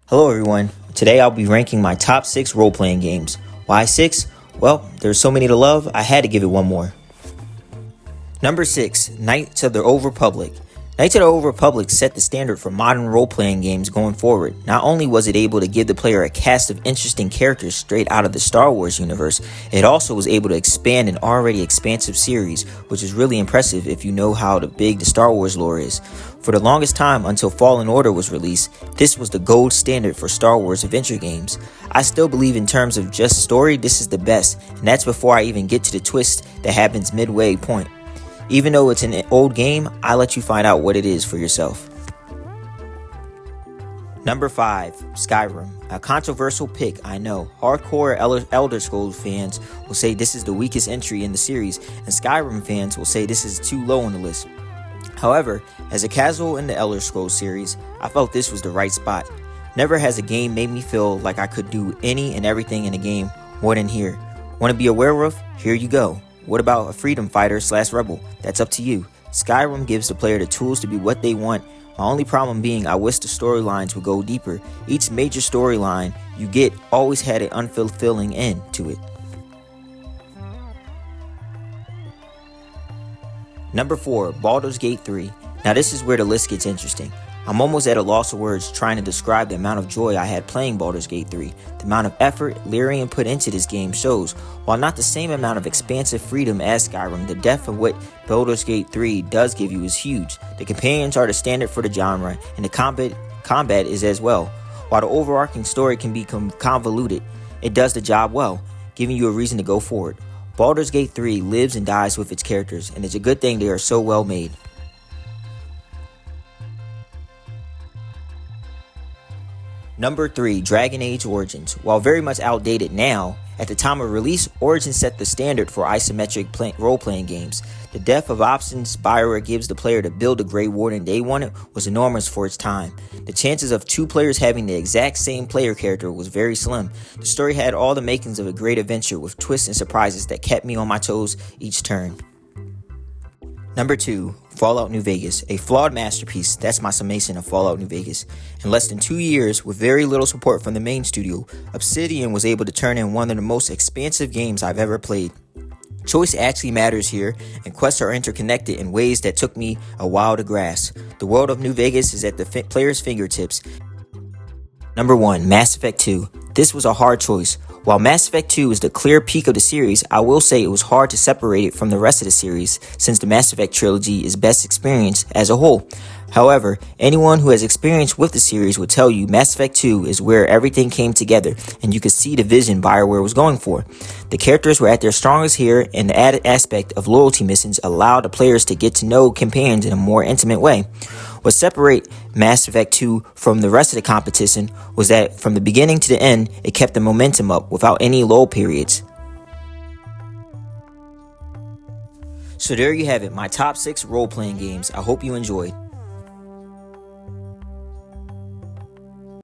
Hello everyone, today I'll be ranking my top 6 role-playing games. Why 6? Well, there's so many to love, I had to give it one more. Number 6, Knights of the Old Republic. Knights of the Old Republic set the standard for modern role-playing games going forward. Not only was it able to give the player a cast of interesting characters straight out of the Star Wars universe, it also was able to expand an already expansive series, which is really impressive if you know how big the Star Wars lore is. For the longest time, until Fallen Order was released, this was the gold standard for Star Wars adventure games. I still believe in terms of just story, this is the best, and that's before I even get to the twist that happens midway point. Even though it's an old game, I let you find out what it is for yourself. Number 5, Skyrim. A controversial pick, I know. Hardcore Elder Scrolls fans will say this is the weakest entry in the series, and Skyrim fans will say this is too low on the list. However, as a casual in the Elder Scrolls series, I felt this was the right spot. Never has a game made me feel like I could do any and everything in a game more than here. Want to be a werewolf? Here you go. What about a freedom fighter / rebel? That's up to you. Skyrim gives the player the tools to be what they want. My only problem being I wish the storylines would go deeper. Each major storyline you get always had an unfulfilling end to it. Number 4, Baldur's Gate 3. Now this is where the list gets interesting. I'm almost at a loss of words trying to describe the amount of joy I had playing Baldur's Gate 3. The amount of effort Larian put into this game shows, while not the same amount of expansive freedom as Skyrim, the depth of what Baldur's Gate 3 does give you is huge. The companions are the standard for the genre, and the combat is as well. While the overarching story can be convoluted, it does the job well, giving you a reason to go forward. Baldur's Gate 3 lives and dies with its characters, and it's a good thing they are so well made. Number 3, Dragon Age Origins. While very much outdated now, at the time of release, Origins set the standard for isometric role-playing games. The depth of options BioWare gives the player to build the Grey Warden they wanted was enormous for its time. The chances of 2 players having the exact same player character was very slim. The story had all the makings of a great adventure with twists and surprises that kept me on my toes each turn. Number 2, Fallout New Vegas. A flawed masterpiece, that's my summation of Fallout New Vegas. In less than 2 years, with very little support from the main studio, Obsidian was able to turn in one of the most expansive games I've ever played. Choice actually matters here, and quests are interconnected in ways that took me a while to grasp. The world of New Vegas is at the player's fingertips. Number 1, Mass Effect 2. This was a hard choice. While Mass Effect 2 is the clear peak of the series, I will say it was hard to separate it from the rest of the series, since the Mass Effect trilogy is best experienced as a whole. However, anyone who has experience with the series will tell you Mass Effect 2 is where everything came together, and you could see the vision BioWare was going for. The characters were at their strongest here, and the added aspect of loyalty missions allowed the players to get to know companions in a more intimate way. What separated Mass Effect 2 from the rest of the competition was that from the beginning to the end, it kept the momentum up without any lull periods. So there you have it, my top 6 role-playing games. I hope you enjoyed.